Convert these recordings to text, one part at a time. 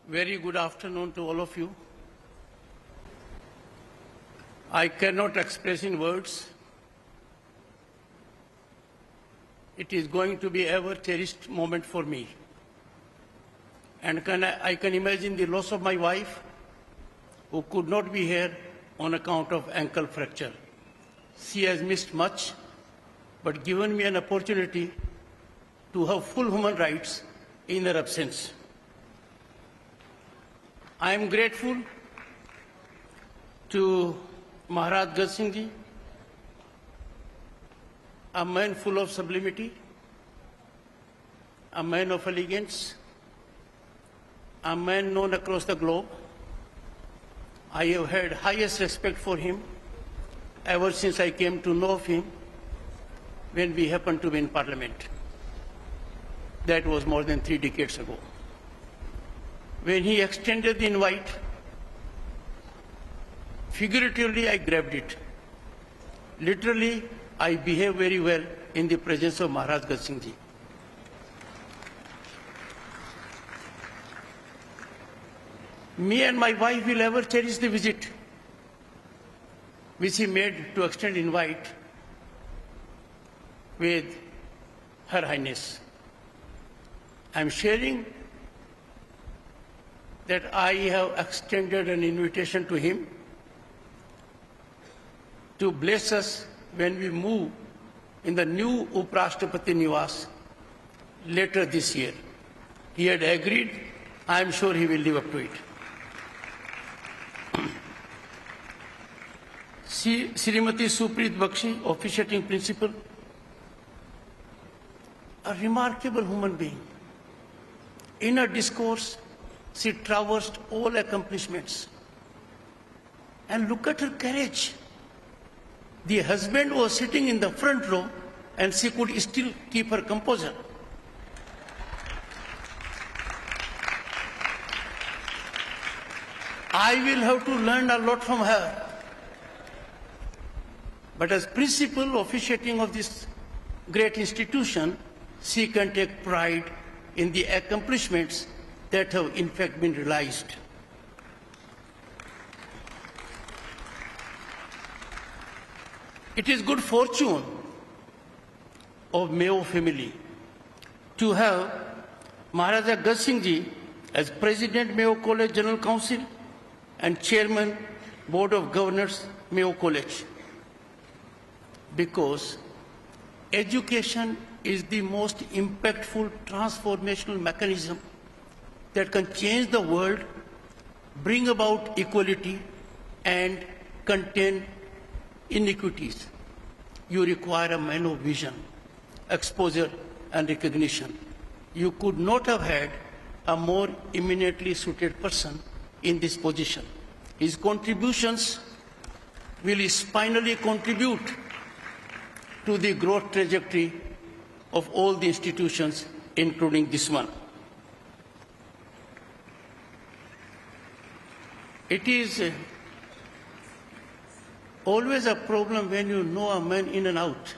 Very good afternoon to all of you. I cannot express in words. It is going to be ever cherished moment for me. And I can imagine the loss of my wife, who could not be here on account of ankle fracture. She has missed much, but given me an opportunity to have full human rights in her absence. I am grateful to Maharaj Gat Singh Ji, a man full of sublimity, a man of elegance, a man known across the globe. I have had highest respect for him ever since I came to know of him when we happened to be in Parliament. That was more than 3 decades ago. When he extended the invite, figuratively I grabbed it. Literally, I behaved very well in the presence of Maharaj Gat Singh Ji. Me and my wife will ever cherish the visit which he made to extend invite with Her Highness. I am sharing that I have extended an invitation to him to bless us when we move in the new Uprashtrapati Niwas later this year. He had agreed. I am sure he will live up to it. Srimati Supreet Bakshi, officiating principal, a remarkable human being. In her discourse, she traversed all accomplishments. And look at her courage. The husband was sitting in the front row and she could still keep her composure. I will have to learn a lot from her. But as principal officiating of this great institution, she can take pride in the accomplishments that have in fact been realized. It is good fortune of Mayo family to have Maharaja Gat Singh Ji as President Mayo College General Council and Chairman Board of Governors Mayo College, because education is the most impactful transformational mechanism that can change the world, bring about equality, and contain inequities. You require a man of vision, exposure, and recognition. You could not have had a more eminently suited person in this position. His contributions will spinally contribute to the growth trajectory of all the institutions, including this one. It is always a problem when you know a man in and out.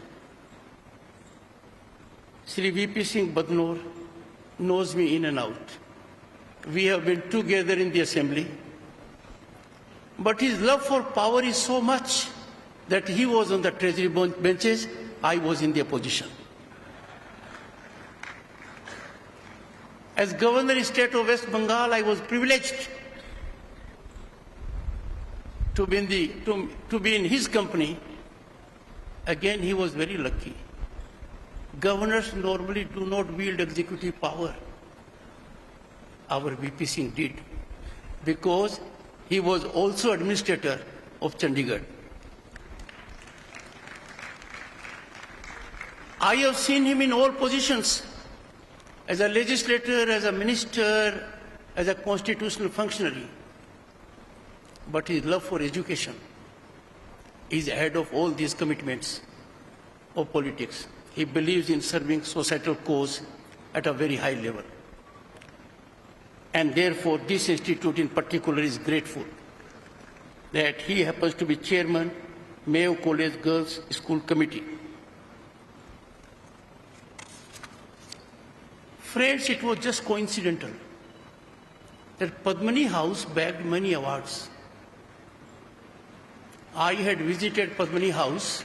Sri V.P. Singh Badnor knows me in and out. We have been together in the assembly. But his love for power is so much that he was on the treasury benches, I was in the opposition. As Governor of the State of West Bengal, I was privileged to be in his company. Again, he was very lucky. Governors normally do not wield executive power. Our V.P. Singh did, because he was also administrator of Chandigarh. I have seen him in all positions, as a legislator, as a minister, as a constitutional functionary. But his love for education is ahead of all these commitments of politics. He believes in serving societal cause at a very high level. And therefore, this institute in particular is grateful that he happens to be chairman, Mayo College Girls School Committee. Friends, it was just coincidental. that Padmani House bagged many awards. I had visited Padmani House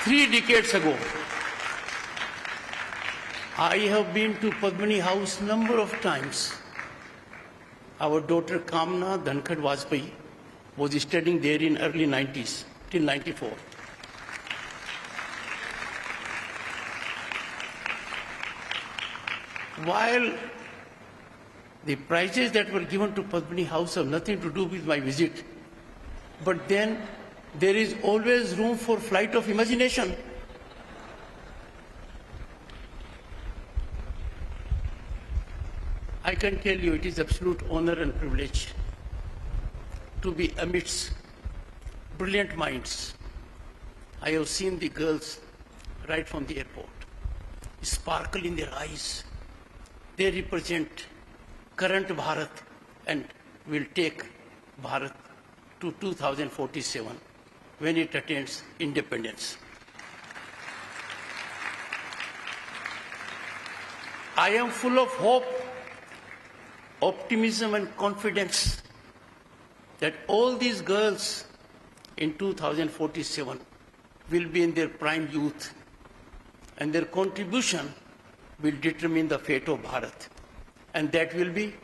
3 decades ago. I have been to Padmani House number of times. Our daughter Kamna Dhankhar was studying there in early 90s till 94. While the prizes that were given to Padmani House have nothing to do with my visit, but then there is always room for flight of imagination. I can tell you it is absolute honor and privilege to be amidst brilliant minds. I have seen the girls right from the airport, sparkle in their eyes. They represent current Bharat and will take Bharat to 2047 when it attains independence. I am full of hope, optimism and confidence that all these girls in 2047 will be in their prime youth and their contribution will determine the fate of Bharat, and that will be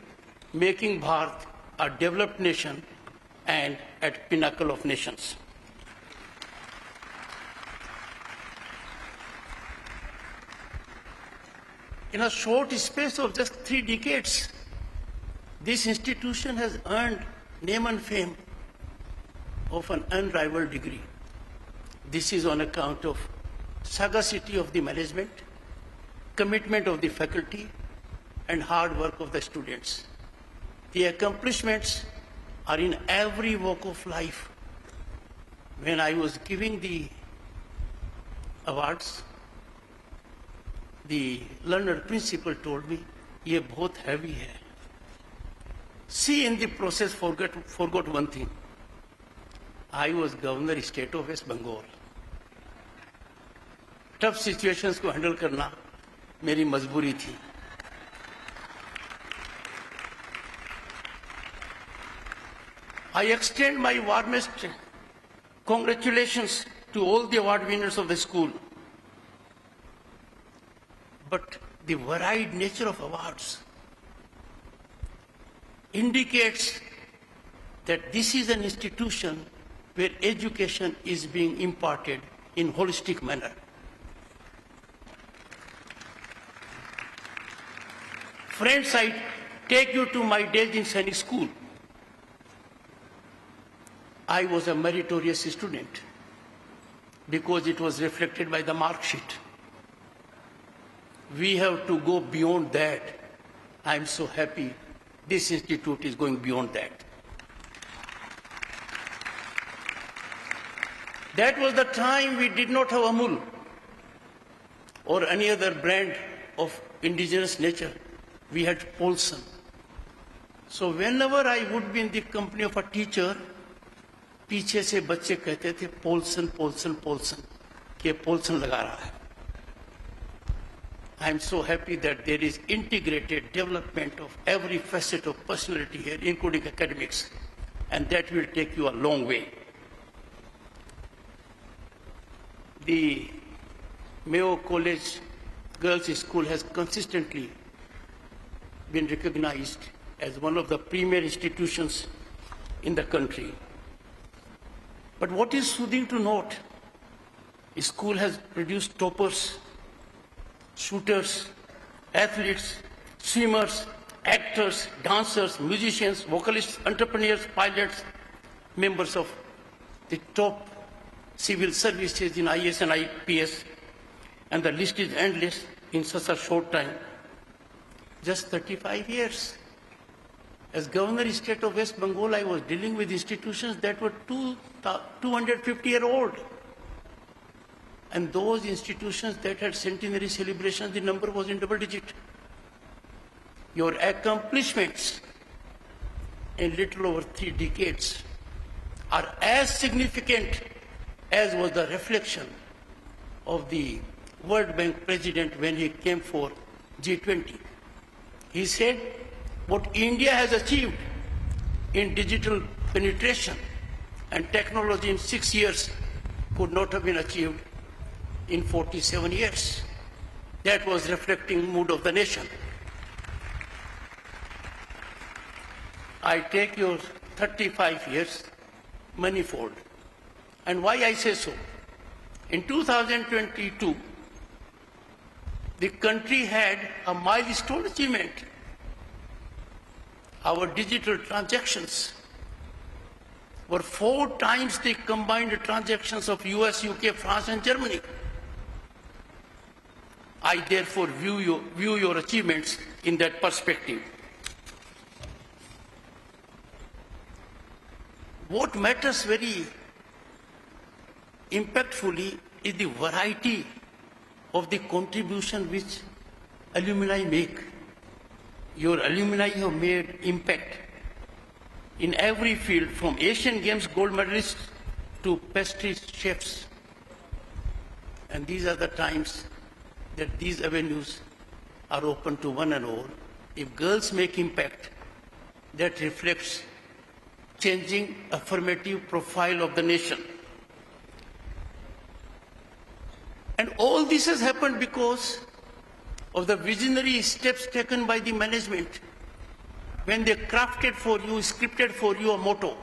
making Bharat a developed nation and at pinnacle of nations. In a short space of just 3 decades, this institution has earned name and fame of an unrivaled degree. This is on account of sagacity of the management, commitment of the faculty, and hard work of the students. The accomplishments are in every walk of life. When I was giving the awards, the learned principal told me, "ये बहुत heavy है." See, in the process, forgot one thing. I was Governor State of West Bengal. Tough situations को handle करना मेरी मजबूरी थी. I extend my warmest congratulations to all the award winners of the school. But the varied nature of awards indicates that this is an institution where education is being imparted in holistic manner. Friends, I take you to my days in Sainik School. I was a meritorious student because it was reflected by the mark sheet. We have to go beyond that. I am so happy this institute is going beyond that. That was the time we did not have Amul or any other brand of indigenous nature. We had Polson. So whenever I would be in the company of a teacher, पीछे से बच्चे कहते थे Polson Polson Polson कि Polson लगा रहा है. I am so happy that there is integrated development of every facet of personality here, including academics, and that will take you a long way. The Mayo College Girls' School has consistently been recognized as one of the premier institutions in the country. But what is soothing to note, the school has produced toppers, shooters, athletes, swimmers, actors, dancers, musicians, vocalists, entrepreneurs, pilots, members of the top civil services in IAS and IPS, and the list is endless in such a short time. Just 35 years. As Governor State of West Bengal, I was dealing with institutions that were 250-year-old. And those institutions that had centenary celebrations, the number was in double digit. Your accomplishments in little over 3 decades are as significant as was the reflection of the World Bank president when he came for G20. He said, what India has achieved in digital penetration and technology in 6 years could not have been achieved in 47 years. That was reflecting mood of the nation. I take your 35 years manifold. And why I say so? In 2022, the country had a milestone achievement. Our digital transactions were 4 times the combined transactions of US, UK, France, and Germany. I therefore view your achievements in that perspective. What matters very impactfully is the variety of the contribution which alumni make. Your alumni have made impact in every field, from Asian Games gold medalists to pastry chefs. And these are the times that these avenues are open to one and all. If girls make impact, that reflects changing affirmative profile of the nation. And all this has happened because of the visionary steps taken by the management when they crafted for you, scripted for you a motto.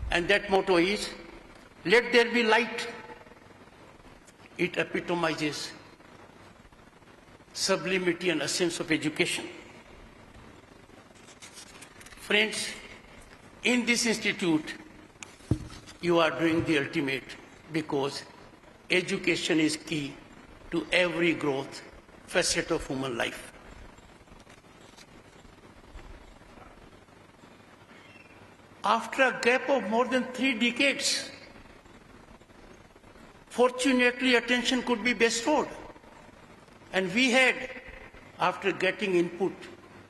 And that motto is, let there be light. It epitomizes sublimity and essence of education. Friends, in this institute, you are doing the ultimate, because education is key to every growth facet of human life. After a gap of more than 3 decades, fortunately attention could be bestowed. And we had, after getting input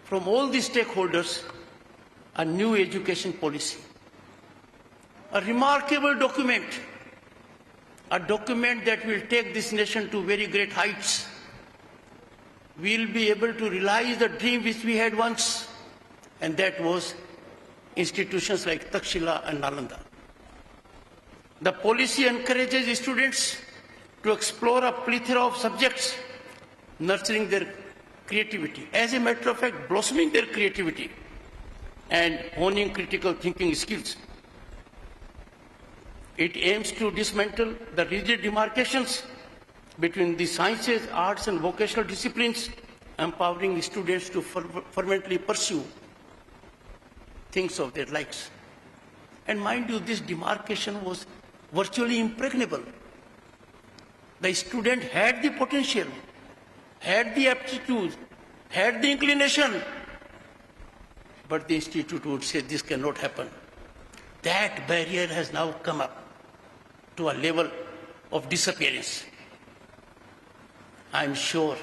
from all the stakeholders, a new education policy. A remarkable document, a document that will take this nation to very great heights. We'll be able to realize the dream which we had once, and that was institutions like Takshila and Nalanda. The policy encourages students to explore a plethora of subjects, nurturing their creativity. As a matter of fact, blossoming their creativity and honing critical thinking skills. It aims to dismantle the rigid demarcations between the sciences, arts, and vocational disciplines, empowering students to fervently pursue things of their likes. And mind you, this demarcation was virtually impregnable. The student had the potential, had the aptitude, had the inclination, but the institute would say this cannot happen. That barrier has now come up to a level of disappearance. I am sure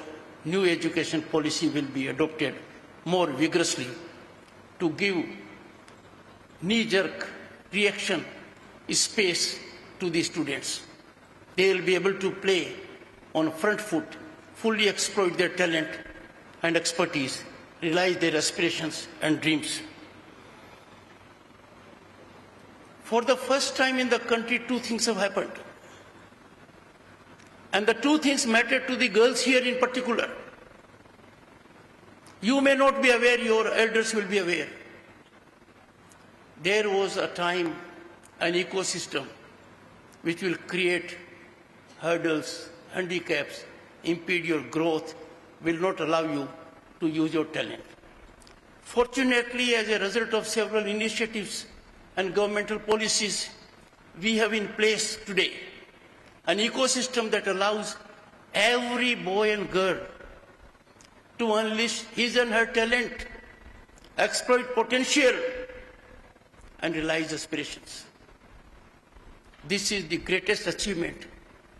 new education policy will be adopted more vigorously to give knee-jerk reaction space to the students. They will be able to play on front foot, fully exploit their talent and expertise, realize their aspirations and dreams. For the first time in the country, 2 things have happened. And the 2 things matter to the girls here in particular. You may not be aware, your elders will be aware. There was a time, an ecosystem which will create hurdles, handicaps, impede your growth, will not allow you to use your talent. Fortunately, as a result of several initiatives and governmental policies, we have in place today an ecosystem that allows every boy and girl to unleash his and her talent, exploit potential, and realize aspirations. This is the greatest achievement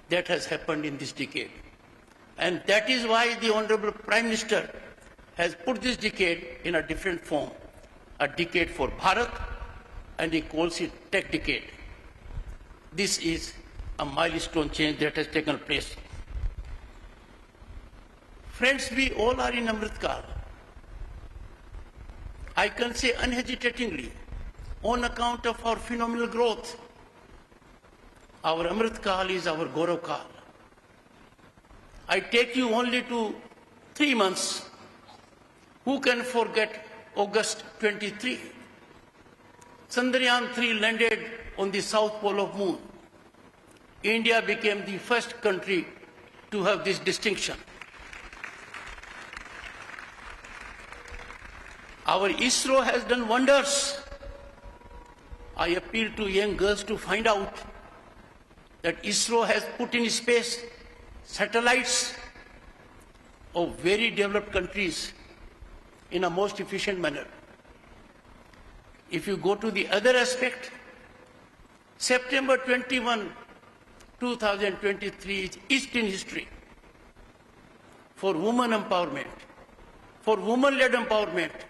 that has happened in this decade. And that is why the Honorable Prime Minister has put this decade in a different form, a decade for Bharat, and he calls it Tech Decade. This is a milestone change that has taken place. Friends, we all are in Amrit Kal. I can say unhesitatingly, on account of our phenomenal growth, our Amrit Kal is our Gaurav Kal. I take you only to 3 months. Who can forget August 23? Chandrayaan 3 landed on the south pole of moon. India became the first country to have this distinction. Our ISRO has done wonders. I appeal to young girls to find out that ISRO has put in space satellites of very developed countries in a most efficient manner. If you go to the other aspect, September 21, 2023 is etched in history for women empowerment, for women-led empowerment.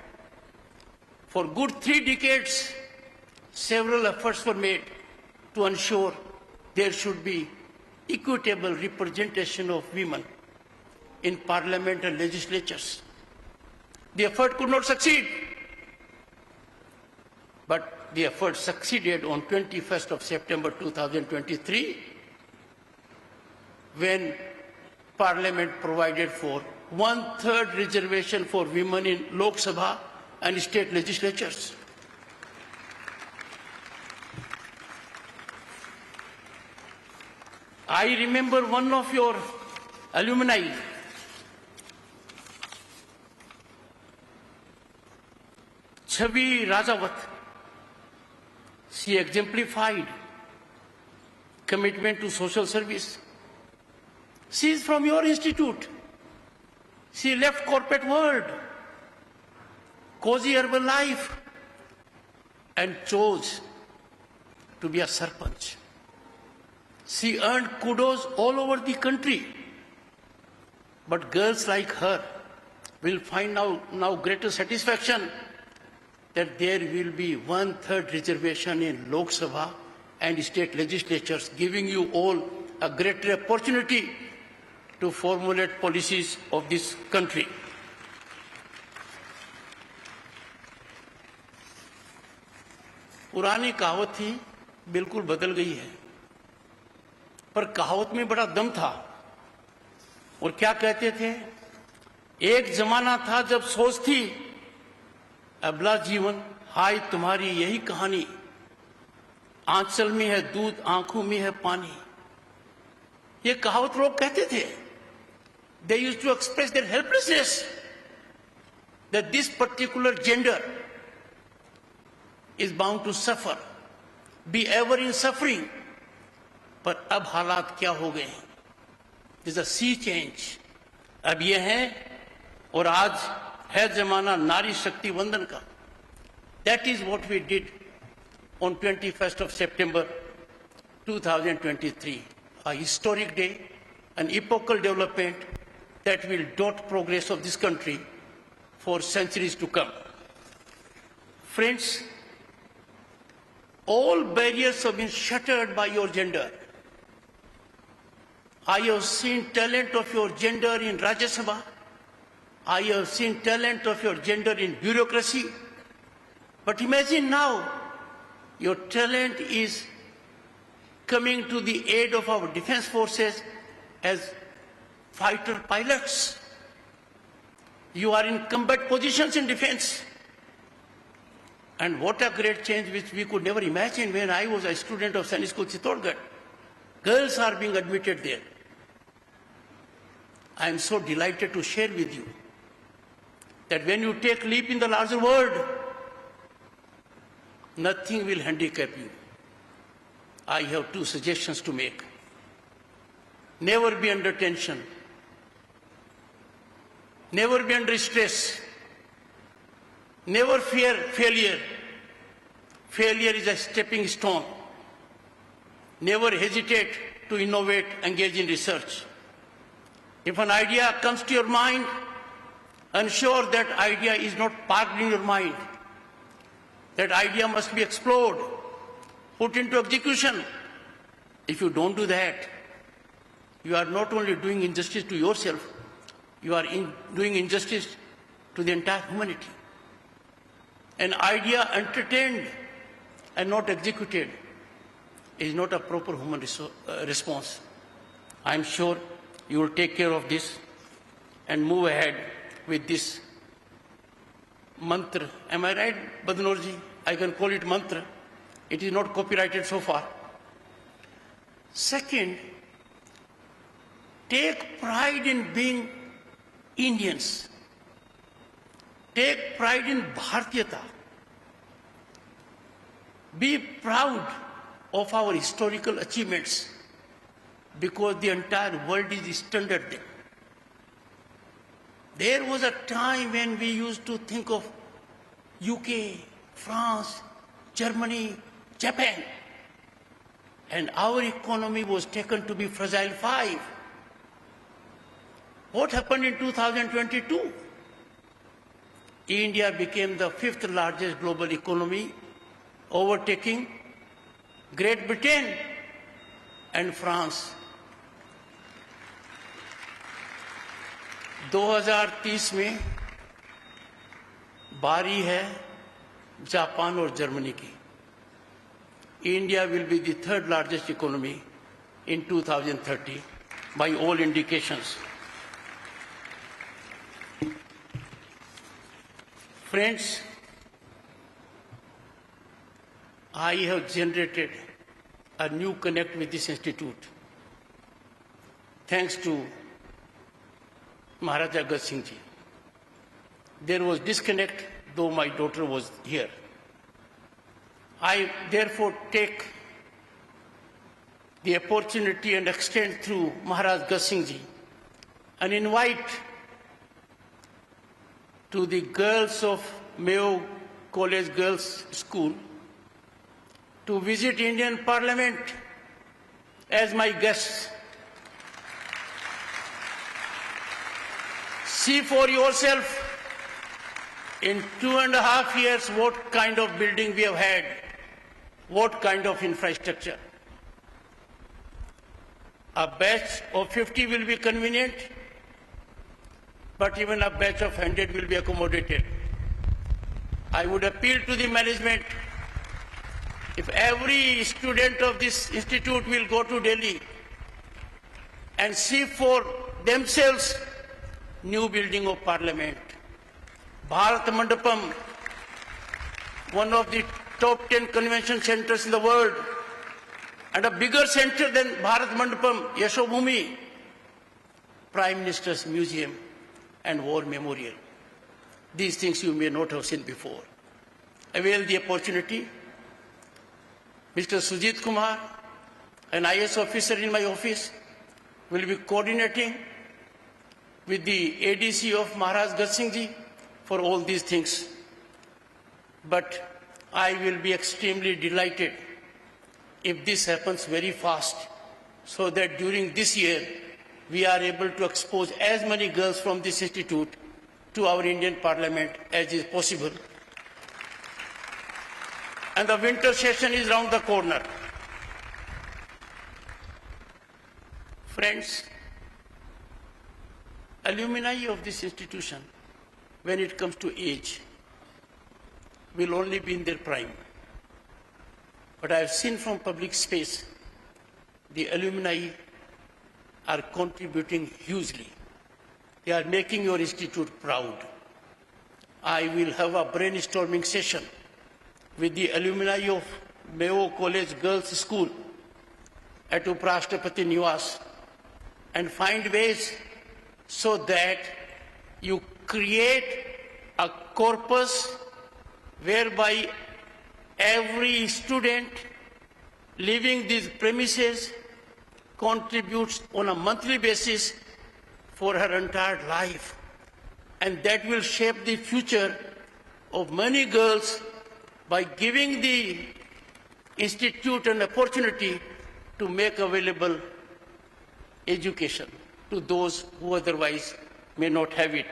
For good 3 decades, several efforts were made to ensure there should be equitable representation of women in parliament and legislatures. The effort could not succeed, but the effort succeeded on 21st of September 2023 when Parliament provided for 1/3 reservation for women in Lok Sabha and state legislatures. I remember one of your alumni, Chhavi Rajawat. She exemplified commitment to social service. She is from your institute. She left corporate world, cozy urban life, and chose to be a sarpanch. She earned kudos all over the country. But girls like her will find now greater satisfaction that there will be 1/3 reservation in Lok Sabha and state legislatures, giving you all a greater opportunity to formulate policies of this country. पुरानी कहावत थी, बिल्कुल बदल गई है, पर कहावत में बड़ा दम था। और क्या कहते थे? एक जमाना था जब सोच थी, अबला जीवन हाय तुम्हारी यही कहानी, आंचल में है दूध आंखों में है पानी। ये कहावत लोग कहते थे। They used to express their helplessness that this particular gender is bound to suffer, be ever in suffering. पर अब हालात क्या हो गए? There's a sea change. अब ये है, और आज है जमाना नारी शक्ति वंदन का. That is what we did on 21st of September 2023. A historic day, an epochal development that will dot progress of this country for centuries to come. Friends, all barriers have been shattered by your gender. I have seen talent of your gender in Rajya Sabha. I have seen talent of your gender in bureaucracy. But imagine now, your talent is coming to the aid of our defense forces as fighter pilots. You are in combat positions in defense. And what a great change which we could never imagine when I was a student of Sainik School Chittorgarh. Girls are being admitted there. I am so delighted to share with you that when you take leap in the larger world, nothing will handicap you. I have two suggestions to make. Never be under tension. Never be under stress. Never fear failure. Failure is a stepping stone. Never hesitate to innovate, engage in research. If an idea comes to your mind, ensure that idea is not parked in your mind. That idea must be explored, put into execution. If you don't do that, you are not only doing injustice to yourself, you are doing injustice to the entire humanity. An idea entertained and not executed is not a proper human response. I am sure you will take care of this and move ahead with this mantra. Am I right, Badnorji? I can call it mantra. It is not copyrighted so far. Second, take pride in being Indians. Take pride in Bharatiyata. Be proud of our historical achievements because the entire world is stunned at them. There was a time when we used to think of UK, France, Germany, Japan, and our economy was taken to be fragile five. What happened in 2022? India became the fifth largest global economy, overtaking Great Britain and France. 2030 में बारी है Japan और Germany की. India will be the third largest economy in 2030 by all indications. Friends, I have generated a new connect with this institute thanks to Maharaja Gat Singh Ji. There was disconnect, though my daughter was here. I therefore take the opportunity and extend through Maharaj Gat Singh Ji an invite to the girls of Mayo College Girls School to visit Indian Parliament as my guests. See for yourself in 2.5 years what kind of building we have had, what kind of infrastructure. A batch of 50 will be convenient, but even a batch of 100 will be accommodated. I would appeal to the management, if every student of this institute will go to Delhi and see for themselves new building of Parliament. Bharat Mandapam, one of the top 10 convention centers in the world, and a bigger center than Bharat Mandapam, Yashobhumi, Prime Minister's Museum and War Memorial. These things you may not have seen before. Avail the opportunity. Mr. Sujit Kumar, an IS officer in my office, will be coordinating with the ADC of Maharaj Gat Singh Ji for all these things. But I will be extremely delighted if this happens very fast, so that during this year we are able to expose as many girls from this institute to our Indian Parliament as is possible. And the winter session is round the corner. Friends, alumni of this institution, when it comes to age, will only be in their prime. But I have seen from public space, the alumni are contributing hugely. They are making your institute proud. I will have a brainstorming session with the alumni of Mayo College Girls School at Uprashtrapati Niwas and find ways so that you create a corpus whereby every student leaving these premises contributes on a monthly basis for her entire life. And that will shape the future of many girls by giving the institute an opportunity to make available education to those who otherwise may not have it.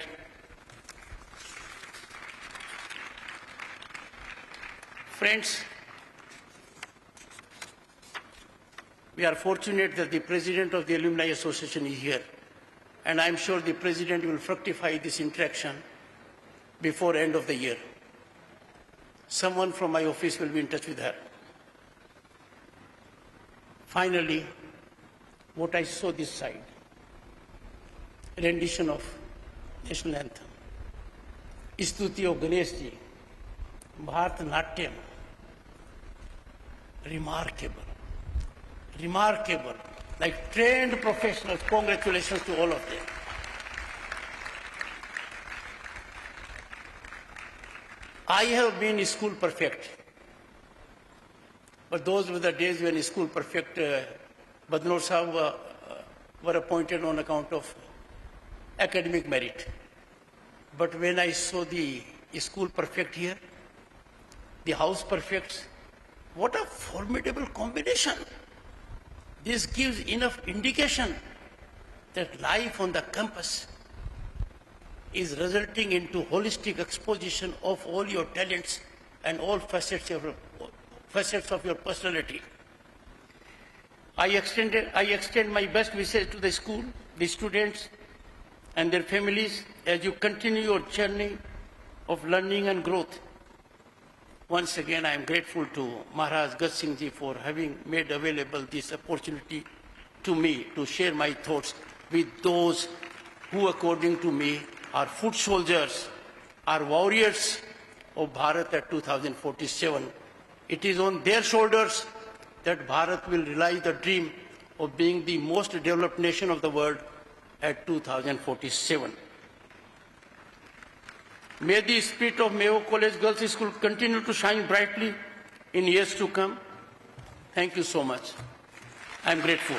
Friends, we are fortunate that the President of the Alumni Association is here, and I am sure the President will fructify this interaction before end of the year. Someone from my office will be in touch with her. Finally, what I saw this side, rendition of national anthem, Stuti of Ganesh ji, Bharatanatyam, remarkable, remarkable, like trained professionals. Congratulations to all of them. I have been school perfect, but those were the days when school perfect, Badnor Sahib were appointed on account of academic merit. But when I saw the school perfect here, the house perfects, what a formidable combination. This gives enough indication that life on the campus is resulting into holistic exposition of all your talents and all facets of your personality. I extend my best wishes to the school, the students and their families as you continue your journey of learning and growth. Once again, I am grateful to Maharaj Gat Singh Ji for having made available this opportunity to me to share my thoughts with those who, according to me, are foot soldiers, are warriors of Bharat at 2047. It is on their shoulders that Bharat will realize the dream of being the most developed nation of the world at 2047. May the spirit of Mayo College Girls' School continue to shine brightly in years to come. Thank you so much. I am grateful.